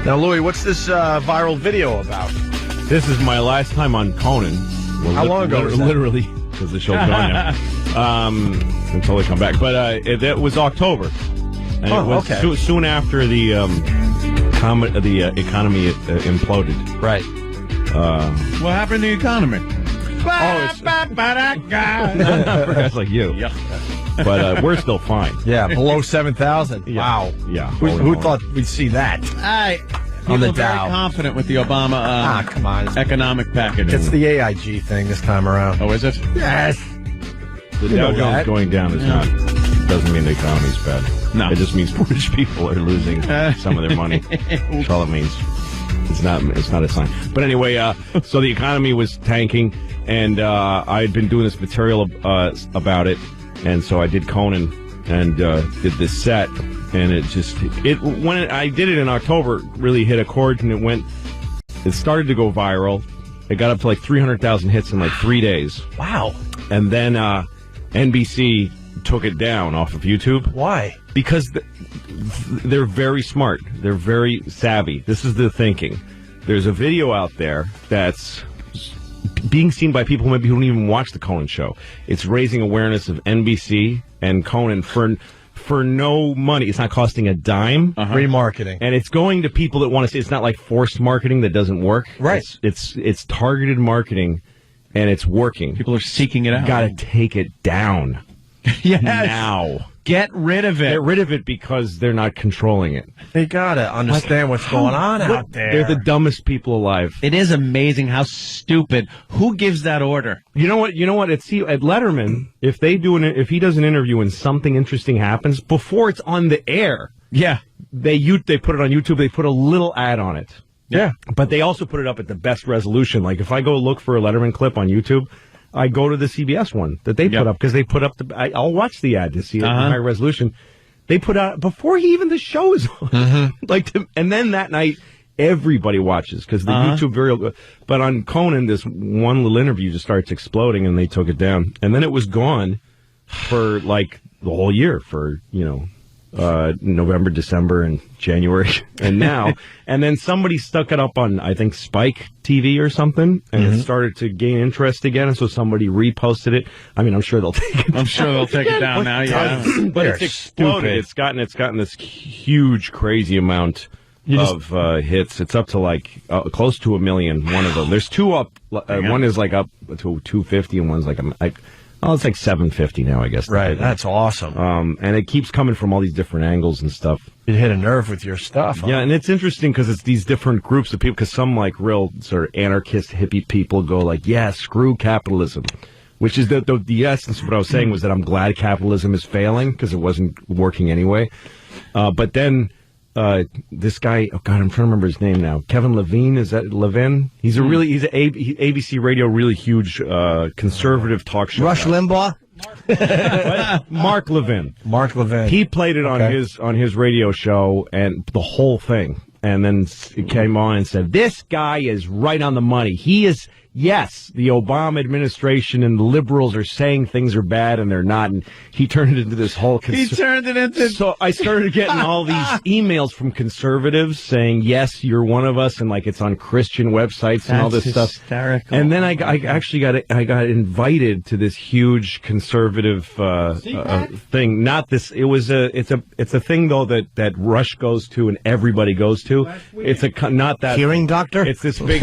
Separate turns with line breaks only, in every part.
Now, Louis, what's this viral video about?
This is my last time on Conan. Well,
how long ago was that?
Literally, because the show's gone now. Until they come back. But it was October. And it was soon after the economy imploded.
Right.
What happened to the economy?
That's like you.
Yeah.
But we're still fine.
Yeah, below 7,000.
Yeah.
Wow.
Yeah.
Who thought we'd see that?
On
the
very
Dow.
confident with the Obama
Come on.
economic package.
It's the AIG thing this time around.
Oh, is it?
Yes.
The Dow Jones going down doesn't mean the economy's bad.
No.
It just means rich people are losing some of their money. That's all it means. It's not a sign. But anyway, so the economy was tanking, and I had been doing this material about it, and so I did Conan and did this set, and when I did it in October, it really hit a chord, and it started to go viral. It got up to like 300,000 hits in like 3 days.
Wow.
And then NBC took it down off of YouTube.
Why?
Because they're very smart. They're very savvy. This is the thinking. There's a video out there that's being seen by people who don't even watch the Conan show. It's raising awareness of NBC and Conan for no money. It's not costing a dime.
Remarketing.
And it's going to people that want to see. It's not like forced marketing that doesn't work.
Right.
It's targeted marketing, and it's working.
People are seeking it out.
Got to take it down.
Yes.
Now.
Get rid of it.
Get rid of it because they're not controlling it.
They gotta understand what's going on out there.
They're the dumbest people alive.
It is amazing how stupid. Who gives that order?
You know what? At Letterman, if he does an interview and something interesting happens before it's on the air,
Yeah.
they put it on YouTube. They put a little ad on it.
Yeah.
But they also put it up at the best resolution. Like if I go look for a Letterman clip on YouTube, I go to the CBS one that they put up because they put up I'll watch the ad to see it in high resolution. They put out before the show is on. And then that night everybody watches because the YouTube video. But on Conan, this one little interview just starts exploding, and they took it down. And then it was gone for like the whole year for November, December, and January, and now, and then somebody stuck it up on, I think, Spike TV or something, and it started to gain interest again, and so somebody reposted it. I mean, I'm sure they'll take it.
I'm sure they'll take it down now. Yeah,
but it's exploded. It's gotten this huge, crazy amount of hits. It's up to like close to 1 million. One of them. There's two up. One is like up to 250, and one's like it's like 750 now, I guess.
Right, that's awesome.
And it keeps coming from all these different angles and stuff.
You hit a nerve with your stuff. Huh?
Yeah, and it's interesting because it's these different groups of people, because some like real sort of anarchist hippie people go like, yeah, screw capitalism, which is the essence of what I was saying was that I'm glad capitalism is failing because it wasn't working anyway. But then this guy, oh God, I'm trying to remember his name now. Kevin Levine, is that Levin? He's an ABC Radio, really huge conservative talk show.
Rush Limbaugh?
Mark Levin.
Mark Levin.
He played it on his radio show and the whole thing. And then it came on and said, this guy is right on the money. He is, yes, the Obama administration and the liberals are saying things are bad and they're not. And he turned it into this whole... So I started getting all these emails from conservatives saying, yes, you're one of us. And like it's on Christian websites and all this stuff.
Hysterical.
And then I got invited to this huge conservative thing. Not this. It's a thing though that Rush goes to and everybody goes to. It's not that
hearing doctor.
It's this big.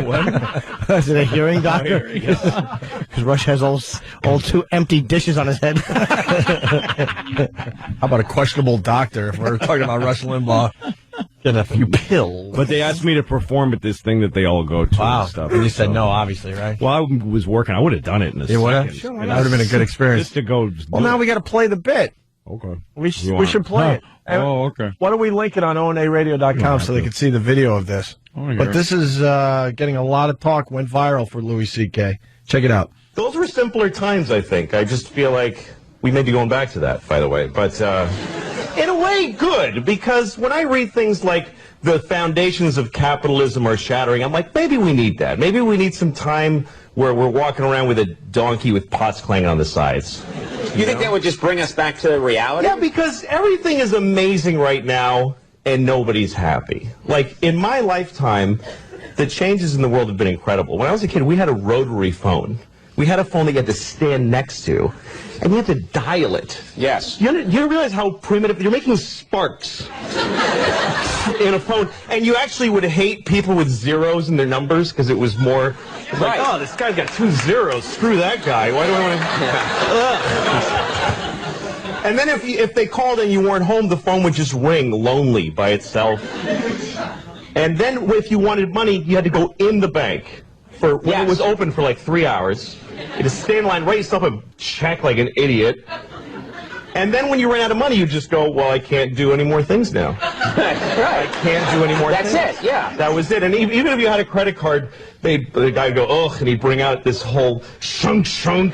What? Is it a hearing doctor? Because Rush has all two empty dishes on his head. How about a questionable doctor? If we're talking about Rush Limbaugh, get a few pills.
But they asked me to perform at this thing that they all go to.
Wow.
And stuff.
And you said no, obviously, right?
Well, I was working. I would have done it in a second.
That would have been a good experience.
Just to go.
Well, now we got to play the bit.
Okay.
We should play it.
Okay.
Why don't we link it on onaradio.com so they can see the video of this? But this is getting a lot of talk, went viral for Louis C.K. Check it out.
Those were simpler times, I think. I just feel like we may be going back to that, by the way. But in a way, good, because when I read things like the foundations of capitalism are shattering, I'm like, maybe we need that. Maybe we need some time where we're walking around with a donkey with pots clanging on the sides.
You think that would just bring us back to reality?
Yeah, because everything is amazing right now, and nobody's happy. Like, in my lifetime, the changes in the world have been incredible. When I was a kid, we had a rotary phone. We had a phone that you had to stand next to, and you had to dial it.
Yes.
You realize how primitive? You're making sparks in a phone, and you actually would hate people with zeros in their numbers because it was more like, oh, this guy's got 2 zeros. Screw that guy. Why do I want to? And then if they called and you weren't home, the phone would just ring lonely by itself. And then if you wanted money, you had to go in the bank when it was open for like 3 hours. You had to stay in line, write yourself a check like an idiot. And then when you ran out of money, you just go, well, I can't do any more things now.
Right.
I can't do any more things.
That's it, yeah.
That was it. And even if you had a credit card, the guy would go, ugh, and he'd bring out this whole shunk,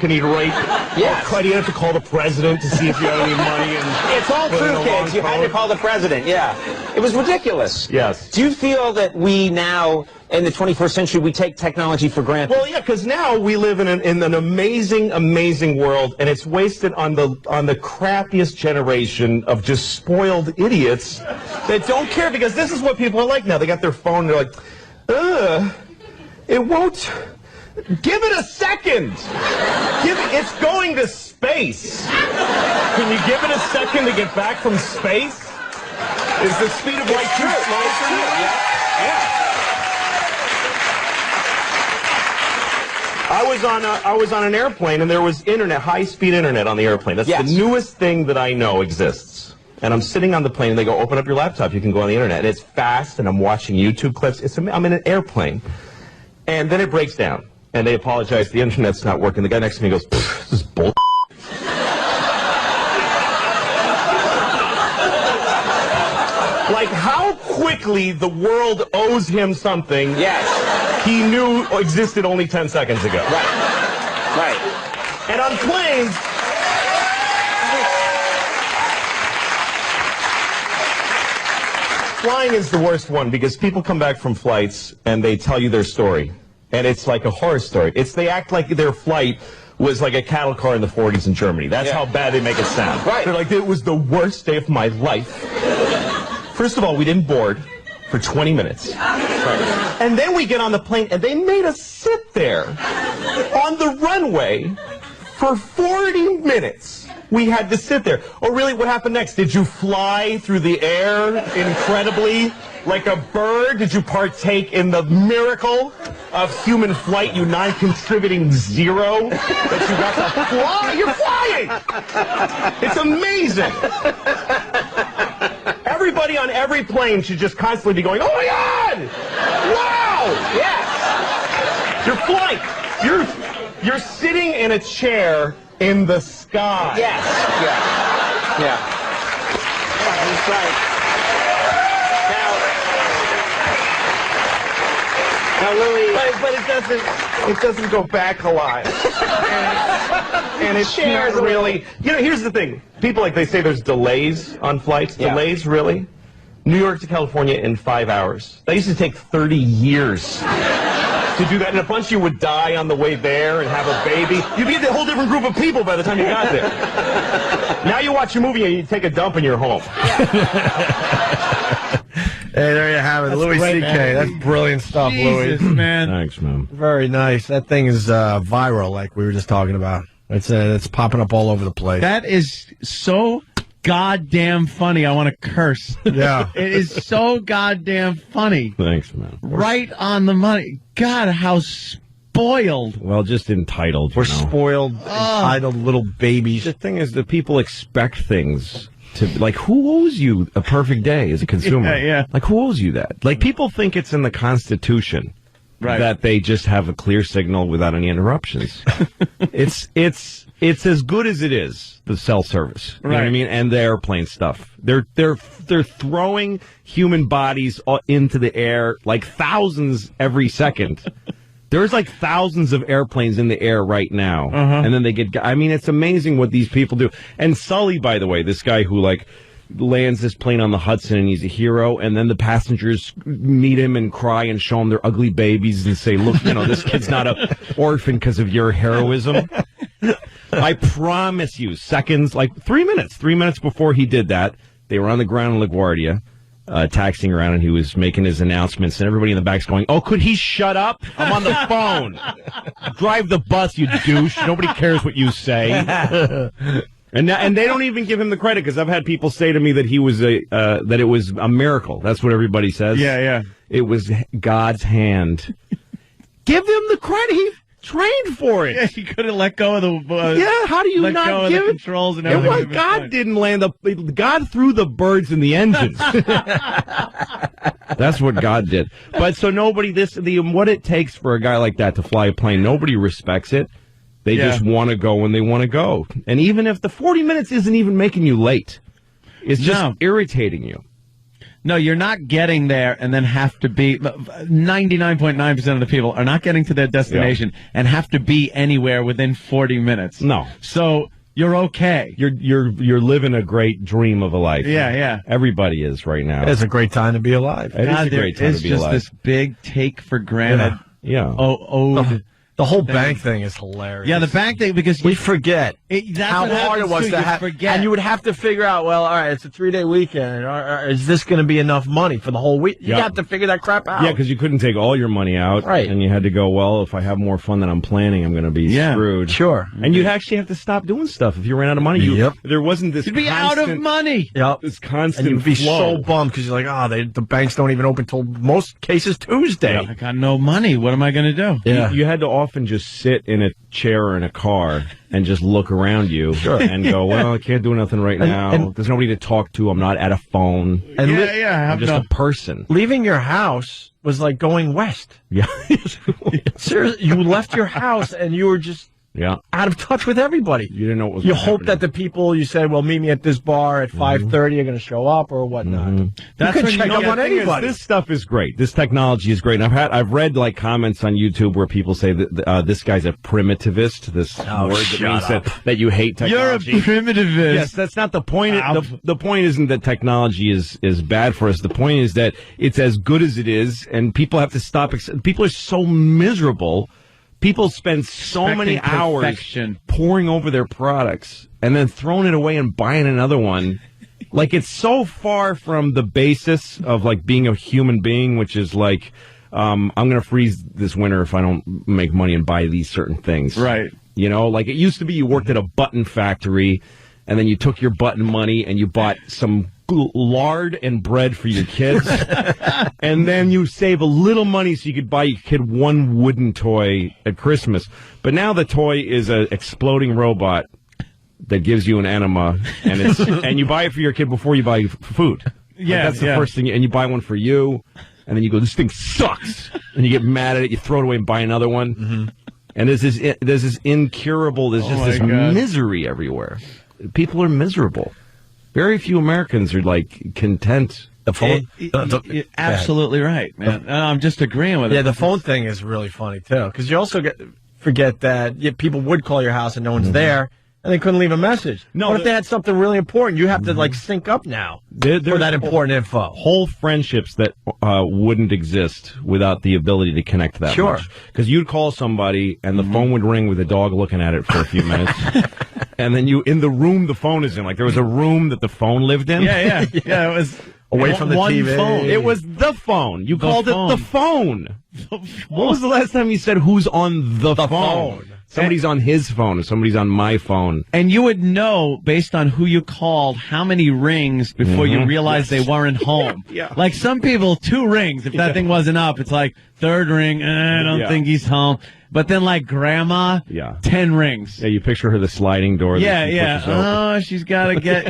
and he'd write,
yes.
You have to call the president to see if you have any money. And
it's all true, kids. You had to call the president, yeah. It was ridiculous.
Yes.
Do you feel that we now, in the 21st century, we take technology for granted?
Well, yeah, because now we live in an amazing, amazing world, and it's wasted on the crappiest generation of just spoiled idiots that don't care, because this is what people are like now. They got their phone, and they're like, it won't. Give it a second. It's going to space. Can you give it a second to get back from space? Is the speed of light too slow for you? Yeah. I was on an airplane, and there was internet, high-speed internet on the airplane. That's the newest thing that I know exists. And I'm sitting on the plane, and they go, open up your laptop, you can go on the internet. And it's fast, and I'm watching YouTube clips. I'm in an airplane. And then it breaks down, and they apologize, the internet's not working. The guy next to me goes, this is bull. Like, how quickly the world owes him something he knew existed only 10 seconds ago.
Right.
And on planes, flying is the worst one, because people come back from flights and they tell you their story. And it's like a horror story. They act like their flight was like a cattle car in the 40s in Germany. That's how bad they make it sound.
Right.
They're like, it was the worst day of my life. First of all, we didn't board for 20 minutes. Right. And then we get on the plane, and they made us sit there on the runway for 40 minutes. We had to sit there. Oh, really? What happened next? Did you fly through the air incredibly like a bird? Did you partake in the miracle of human flight, you non-contributing zero? That you got to fly? You're flying! It's amazing. Everybody on every plane should just constantly be going, oh my God! Wow!
Yes!
You're flying. You're sitting in a chair in the sky.
Yes. Yeah. That's right. Now, Louis,
but it doesn't go back a lot. and it's not really. Here's the thing. People they say there's delays on flights. Yeah. Delays, really? New York to California in 5 hours. That used to take 30 years to do that, and a bunch of you would die on the way there and have a baby. You'd be a whole different group of people by the time you got there. Now you watch a movie and you take a dump and you're home.
Hey, there you have it, Louis C.K. That's brilliant stuff,
Jesus,
Louis.
Man.
Thanks, man.
Very nice. That thing is viral, like we were just talking about. It's popping up all over the place.
That is so goddamn funny. I want to curse.
Yeah.
It is so goddamn funny.
Thanks, man.
Right on the money. God, how spoiled.
Well, just entitled.
We're spoiled, entitled little babies.
The thing is that people expect things to, who owes you a perfect day as a consumer?
Yeah.
Who owes you that? People think it's in the Constitution that they just have a clear signal without any interruptions. It's as good as it is, the cell service. You know what I mean? And the airplane stuff. They're throwing human bodies into the air thousands every second. There's thousands of airplanes in the air right now. And then they it's amazing what these people do. And Sully, by the way, this guy who lands this plane on the Hudson and he's a hero, and then the passengers meet him and cry and show him their ugly babies and say, look, this kid's not an orphan because of your heroism. I promise you, 3 minutes before he did that, they were on the ground in LaGuardia, taxiing around, and he was making his announcements, and everybody in the back's going, "Oh, could he shut up? I'm on the phone. Drive the bus, you douche. Nobody cares what you say." And they don't even give him the credit, because I've had people say to me that he was that it was a miracle. That's what everybody says.
Yeah.
It was God's hand. Give him the credit. He trained for it.
Yeah, he could have let go of the.
How do you
let
not
go
give
of the
it?
controls and everything?
God didn't land God threw the birds in the engines. That's what God did. But so nobody, what it takes for a guy like that to fly a plane, nobody respects it. They just want to go when they want to go. And even if the 40 minutes isn't even making you late, it's just irritating you.
No, you're not getting there and then have to be. 99.9% of the people are not getting to their destination and have to be anywhere within 40 minutes.
No.
So you're okay.
You're living a great dream of a life.
Yeah.
Everybody is right now.
It's a great time to be alive.
It is a great time to be alive.
It's just this big take for granted.
Yeah.
The whole bank thing is hilarious.
Yeah, the bank thing, because
we forget
that's
how hard it was to have. And you would have to figure out, well, all right, it's a 3-day weekend. Is this going to be enough money for the whole week? You have to figure that crap out.
Yeah, because you couldn't take all your money out.
Right.
And you had to go, well, if I have more fun than I'm planning, I'm going to be screwed.
Sure.
And you'd actually have to stop doing stuff if you ran out of money. There wasn't this
You'd be out of money.
Yep.
This constant
And you'd be
flow.
so bummed because you're like, the banks don't even open till most cases Tuesday.
I got no money. What am I going to do?
Yeah.
You had to often just sit in a chair or in a car and just look around you and go, well, I can't do nothing right now.
And
there's nobody to talk to. I'm not at a phone.
And
I'm just a person.
Leaving your house was like going west.
Yeah.
Seriously, you left your house and you were just out of touch with everybody.
You didn't know what was
You
going to
hope
happen.
that the people you said, well, meet me at this bar at 5:30 are going to show up or whatnot.
That's
you
when
can check up on anybody.
This stuff is great. This technology is great. And I've read like comments on YouTube where people say that this guy's a primitivist. This word that means that you hate technology.
You're a primitivist.
Yes, that's not the point. The point isn't that technology is bad for us. The point is that it's as good as it is, and people have to stop. People are so miserable. People spend so many hours poring over their products and then throwing it away and buying another one. Like, it's so far from the basis of, like, being a human being, which is like, I'm going to freeze this winter if I don't make money and buy these certain things.
Right.
You know, like, it used to be you worked at a button factory and then you took your button money and you bought some lard and bread for your kids, and then you save a little money so you could buy your kid one wooden toy at Christmas. But now the toy is an exploding robot that gives you an enema, and it's and you buy it for your kid before you buy food.
Yeah,
that's the first thing, and you buy one for you, and then you go, this thing sucks, and you get mad at it, you throw it away and buy another one. Mm-hmm. And there's this incurable, there's just this misery everywhere. People are miserable. Very few Americans are, like, content.
The phone?
You're absolutely right, man. I'm just agreeing with it.
Yeah, the phone thing is really funny, too. Because you also forget that people would call your house and no one's there, and they couldn't leave a message. No, what if they had something really important? You have to, like, sync up now for that important info.
Whole friendships that wouldn't exist without the ability to connect that much. Because you'd call somebody, and the phone would ring with a dog looking at it for a few minutes. And then in the room the phone is in, like there was a room that the phone lived in.
Yeah. It was
away from the TV.
Phone.
It was the phone. You called it the phone. What was the last time you said who's on the phone? Somebody's on his phone, or somebody's on my phone.
And you would know, based on who you called, how many rings before you realized they weren't home. Like some people, 2 rings. If that thing wasn't up, it's like, 3rd ring, I don't think he's home. But then, like, grandma, 10 rings.
Yeah, you picture her the sliding door.
Oh, she's got to get,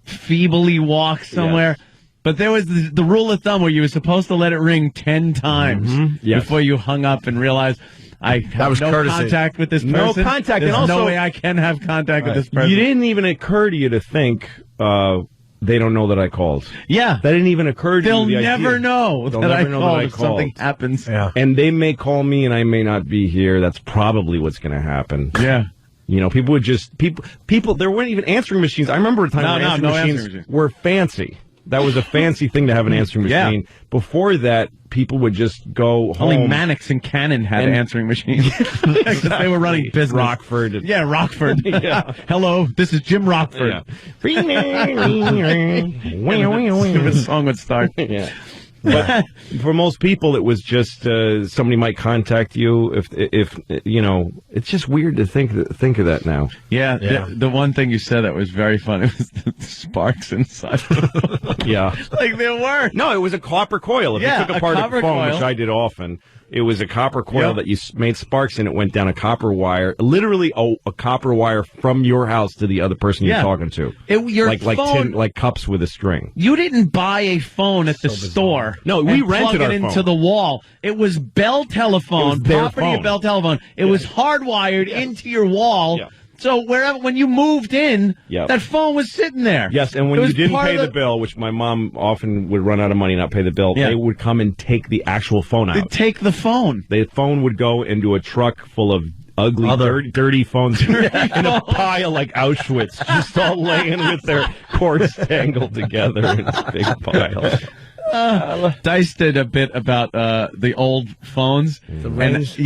feebly walk somewhere. Yes. But there was the rule of thumb where you were supposed to let it ring 10 times before you hung up and realized, I have no contact with this person.
No contact.
There's
and also,
no way I can have contact with this person.
You didn't even occur to you to think, they don't know that I called.
Yeah.
That didn't even occur to you.
They'll never know that I called if something happens.
Yeah.
And they may call me and I may not be here. That's probably what's going to happen.
Yeah.
People would just, people, there weren't even answering machines. I remember a time when answering machines were fancy. That was a fancy thing to have an answering machine.
Yeah.
Before that, people would just go home.
Only Mannix and Conan had answering machines. Because they were running business.
Rockford.
Yeah, Rockford. Hello, this is Jim Rockford. The song would start.
Yeah. But for most people, it was just somebody might contact you if you know. It's just weird to think of that now.
Yeah. The one thing you said that was very funny was the sparks inside.
Yeah,
like there were.
No, it was a copper coil. If you took apart a phone,
coil.
which I did often, it was a copper coil that you made sparks and it went down a copper wire, literally a copper wire from your house to the other person you're talking to.
Your phone,
like cups with a string.
You didn't buy a phone at the store.
No, we rented
plug
our
it
phone.
into the wall. It was Bell Telephone, property of Bell Telephone. It was hardwired into your wall. Yeah. So when you moved in, that phone was sitting there.
Yes, and when you didn't pay the bill, which my mom often would run out of money and not pay the bill, they would come and take the actual phone out.
They'd take the phone.
The phone would go into a truck full of ugly, dirty phones in a pile like Auschwitz, just all laying with their cords tangled together in this big pile.
Dice did a bit about the old phones.
The rings?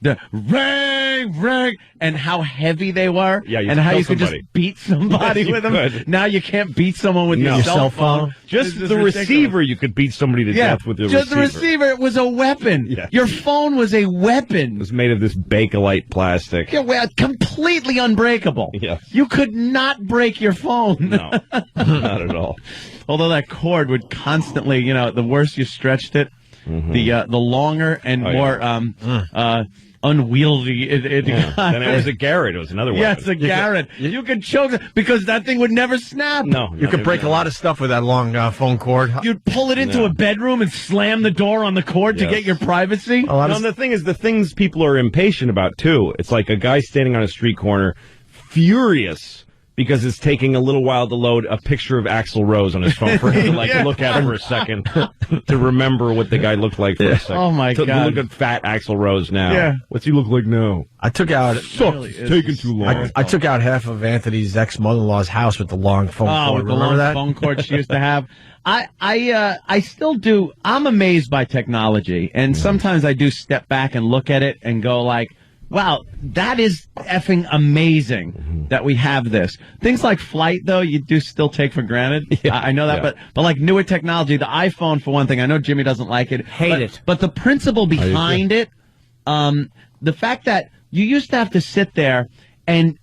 The ring, and how heavy they were.
Yeah,
and how you could just beat somebody with them. Now you can't beat someone with your cell phone.
Just the receiver, you could beat somebody to death with the receiver.
Just the receiver, it was a weapon.
Yeah.
Your phone was a weapon.
It was made of this Bakelite plastic.
Yeah, well, completely unbreakable.
Yes.
You could not break your phone.
No, not at all.
Although that cord would constantly, the worse you stretched it, the longer and more unwieldy it got.
And it was a Garrett. It was another weapon.
Yeah, it's a Garrett. You could choke it because that thing would never snap.
No.
You could break a lot of stuff with that long phone cord.
You'd pull it into a bedroom and slam the door on the cord to get your privacy.
The thing is, the things people are impatient about, too. It's like a guy standing on a street corner, furious because it's taking a little while to load a picture of Axl Rose on his phone for him to look at for a second to remember what the guy looked like for a second.
Oh my God!
Look at fat Axl Rose now.
Yeah.
What's he look like now?
I took out.
It's taking too long.
I took out half of Anthony's ex-mother-in-law's house with the long phone cord.
With the long phone cord she used to have. I still do. I'm amazed by technology, and sometimes I do step back and look at it and go like, wow, that is effing amazing that we have this. Things like flight, though, you do still take for granted. Yeah. I know that, but like newer technology, the iPhone, for one thing, I know Jimmy doesn't like it.
Hate it.
But the principle behind it, the fact that you used to have to sit there and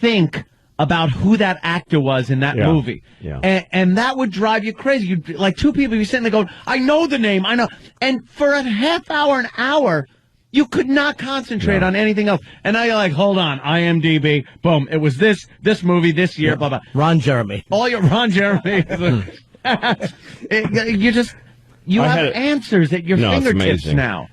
think about who that actor was in that movie.
Yeah.
And that would drive you crazy. You'd like two people, you'd be sitting there going, I know the name, I know. And for a half hour, an hour, you could not concentrate on anything else. And now you're like, hold on, IMDb, boom, it was this movie this year, blah, blah.
Ron Jeremy.
All your Ron Jeremy. You have answers at your fingertips now.